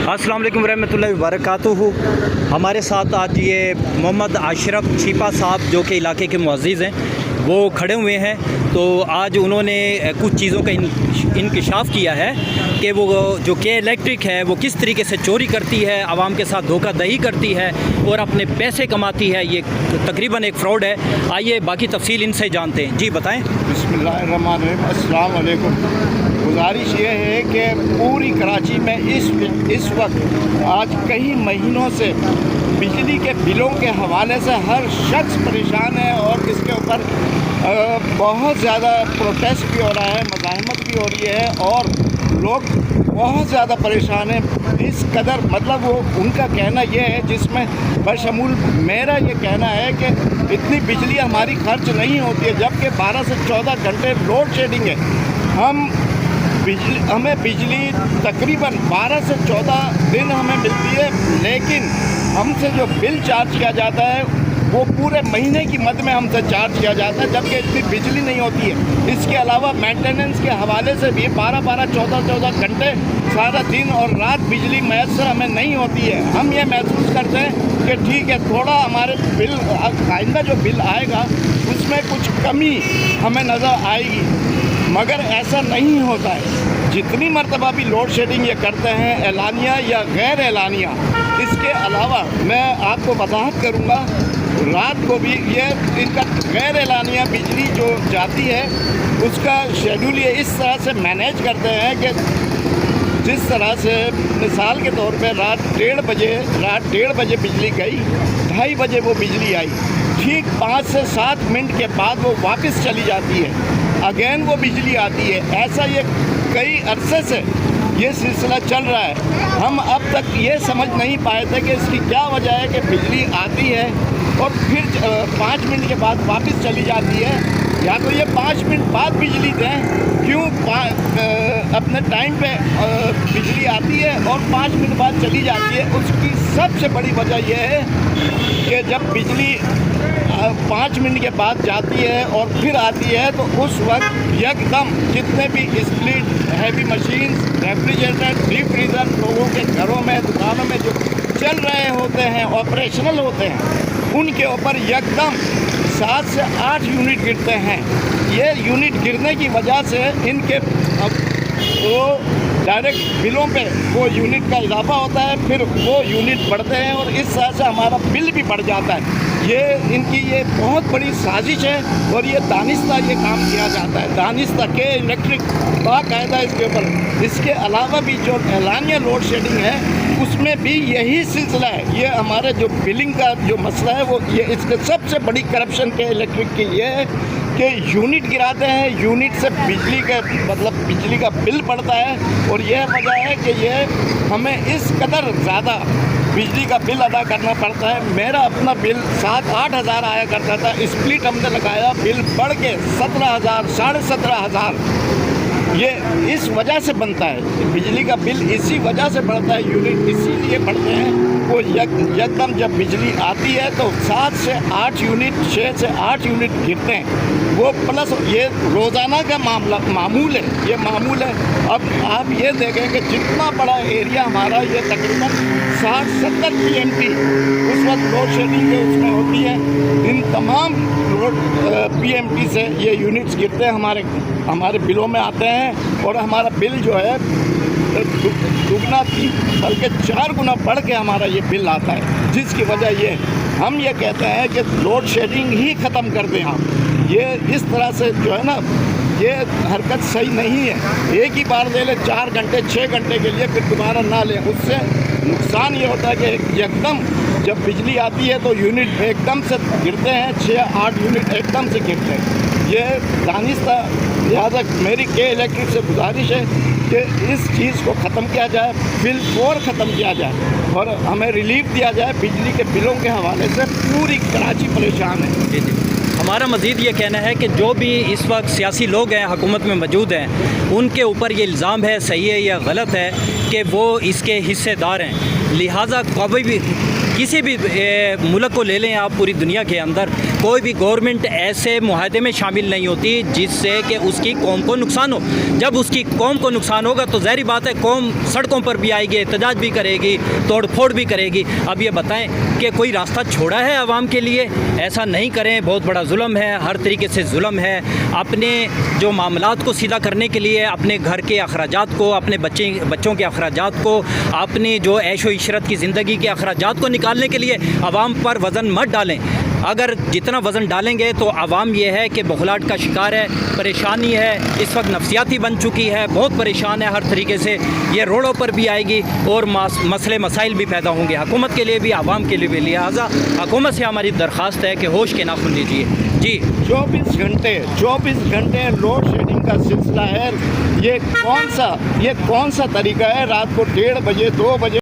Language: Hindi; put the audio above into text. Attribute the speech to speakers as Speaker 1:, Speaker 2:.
Speaker 1: अस्सलाम वालेकुम रहमतुल्लाहि व बरकातुहू। हमारे साथ आज ये मोहम्मद अशरफ छिपा साहब जो कि इलाके के मुअज़्ज़िज़ हैं वो खड़े हुए हैं। तो आज उन्होंने कुछ चीज़ों का इंकशाफ किया है कि वो जो के इलेक्ट्रिक है वो किस तरीके से चोरी करती है, आवाम के साथ धोखाधड़ी करती है और अपने पैसे कमाती है। ये तकरीबन एक फ्रॉड है। आइए बाकी तफसील इनसे जानते हैं। जी बताएं।
Speaker 2: बिस्मिल्लाहिर्रहमानिर्रहीम। अस्सलाम वालेकुम। गुजारिश ये है कि पूरी कराची में इस वक्त आज कई महीनों से बिजली के बिलों के हवाले से हर शख्स परेशान है और इसके ऊपर बहुत ज़्यादा प्रोटेस्ट भी हो रहा है, मज़ाहमत भी हो रही है और लोग बहुत ज़्यादा परेशान हैं। इस कदर मतलब वो उनका कहना ये है, जिसमें बशमूल मेरा ये कहना है कि इतनी बिजली हमारी खर्च नहीं होती है, जबकि 12 से 14 घंटे लोड शेडिंग है। हमें बिजली तकरीबन 12 से 14 दिन हमें मिलती है, लेकिन हमसे जो बिल चार्ज किया जाता है वो पूरे महीने की मद में हमसे चार्ज किया जाता है, जबकि इतनी बिजली नहीं होती है। इसके अलावा मेंटेनेंस के हवाले से भी 12-12, 14-14 घंटे सारा दिन और रात बिजली मैसर हमें नहीं होती है। हम ये महसूस करते हैं कि ठीक है, थोड़ा हमारे बिल आइंदा जो बिल आएगा उसमें कुछ कमी हमें नज़र आएगी, मगर ऐसा नहीं होता है। जितनी मरतबा भी लोड शेडिंग ये करते हैं, एलानिया या गैर एलानिया, इसके अलावा मैं आपको वजाहत करूँगा, रात को भी ये इनका गैर एलानिया बिजली जो जाती है उसका शेड्यूल ये इस तरह से मैनेज करते हैं कि जिस तरह से मिसाल के तौर पे रात 1:30 बजे बिजली गई, 2:30 बजे वो बिजली आई, ठीक 5 से 7 मिनट के बाद वो वापस चली जाती है, अगेन वो बिजली आती है। ऐसा ये कई अरसे से ये सिलसिला चल रहा है। हम अब तक ये समझ नहीं पाए थे कि इसकी क्या वजह है कि बिजली आती है और फिर 5 मिनट के बाद वापस चली जाती है, या तो ये 5 मिनट बाद बिजली दें, क्यों अपने टाइम पे बिजली आती है और 5 मिनट बाद चली जाती है। उसकी सबसे बड़ी वजह यह है कि जब बिजली 5 मिनट के बाद जाती है और फिर आती है तो उस वक्त एकदम जितने भी split, heavy machine, refrigerator, deep freezer लोगों के घरों में, दुकानों में जो चल रहे होते हैं, ऑपरेशनल होते हैं, उनके ऊपर एकदम 7 से 8 यूनिट गिरते हैं। ये यूनिट गिरने की वजह से इनके वो डायरेक्ट बिलों पे वो यूनिट का इजाफा होता है, फिर वो यूनिट बढ़ते हैं और इस तरह से हमारा बिल भी बढ़ जाता है। ये इनकी ये बहुत बड़ी साजिश है और ये दानिस्ता ये काम किया जाता है। दानिस्ता के इलेक्ट्रिक बाकायदा इसके ऊपर। इसके अलावा भी जो एलानिया लोड शेडिंग है उसमें भी यही सिलसिला है। ये हमारे जो बिलिंग का जो मसला है वो ये इसके सबसे बड़ी करप्शन के इलेक्ट्रिक की ये है कि यूनिट गिराते हैं, यूनिट से बिजली का मतलब बिजली का बिल बढ़ता है और यह वजह है कि ये हमें इस कदर ज़्यादा बिजली का बिल अदा करना पड़ता है। मेरा अपना बिल 7-8 हज़ार आया करता था, स्प्लिट हमने लगाया, बिल बढ़ के 17,000, 17,500 ये इस वजह से बनता है। बिजली का बिल इसी वजह से बढ़ता है, यूनिट इसीलिए बढ़ते हैं। वो एकदम जब बिजली आती है तो 7 से 8 यूनिट, 6 से 8 यूनिट गिरते हैं। वो प्लस ये रोज़ाना का मामूल है, ये मामूल है। अब आप ये देखें कि जितना बड़ा एरिया हमारा, ये तकरीबन 60-70 PMT उस वक्त लोड शेडिंग के उसमें होती है। इन तमाम लोड PMT से ये यूनिट्स गिरते हैं, हमारे बिलों में आते हैं और हमारा बिल जो है दुगना 3 बल्कि 4 गुना बढ़ के हमारा ये बिल आता है। जिसकी वजह ये हम ये कहते हैं कि लोड शेडिंग ही ख़त्म कर दें आप। ये इस तरह से जो है ना, ये हरकत सही नहीं है। एक ही बार ले लें 4 घंटे 6 घंटे के लिए, फिर दोबारा ना लें। उससे नुकसान ये होता है कि एकदम जब बिजली आती है तो यूनिट एकदम से गिरते हैं, 6-8 यूनिट एकदम से गिरते हैं। ये दानिस्ता, लिहाजा मेरी के इलेक्ट्रिक से गुजारिश है कि इस चीज़ को ख़त्म किया जाए, बिल और ख़त्म किया जाए और हमें रिलीफ दिया जाए बिजली के बिलों के हवाले से। पूरी कराची परेशान है।
Speaker 1: जी जी। हमारा मज़ीद ये कहना है कि जो भी इस वक्त सियासी लोग हैं, हुकूमत में मौजूद हैं, उनके ऊपर ये इल्ज़ाम है, सही है या गलत है, कि वो इसके हिस्सेदार हैं। लिहाजा कोई भी किसी भी मुल्क को ले लें आप, पूरी दुनिया के अंदर कोई भी गवर्नमेंट ऐसे मुआहदे में शामिल नहीं होती जिससे कि उसकी कौम को नुकसान हो। जब उसकी कौम को नुकसान होगा तो ज़ाहिर बात है कौम सड़कों पर भी आएगी, एहतजाज भी करेगी, तोड़ फोड़ भी करेगी। अब ये बताएं कि कोई रास्ता छोड़ा है आवाम के लिए? ऐसा नहीं करें, बहुत बड़ा जुल्म है, हर तरीके से जुल्म है। अपने जो मामलात को सीधा करने के लिए अपने घर के अखराजात को, अपने बच्चों के अखराजात को, अपनी जो ऐशो इशरत की ज़िंदगी के अखराजात को निकालने के लिए आवाम पर वज़न मत डालें। अगर जितना वज़न डालेंगे तो आवाम ये है कि बखलाहट का शिकार है, परेशानी है, इस वक्त नफसियाती बन चुकी है, बहुत परेशान है हर तरीके से। ये रोडों पर भी आएगी और मसले मसाइल भी पैदा होंगे, हुकूमत के लिए भी, आवाम के लिए भी। लिहाजा हुकूमत से हमारी दरख्वास्त है कि होश के नाखून लीजिए। जी,
Speaker 2: 24 घंटे लोड शेडिंग का सिलसिला है। ये कौन सा तरीका है? रात को 1:30 बजे 2 बजे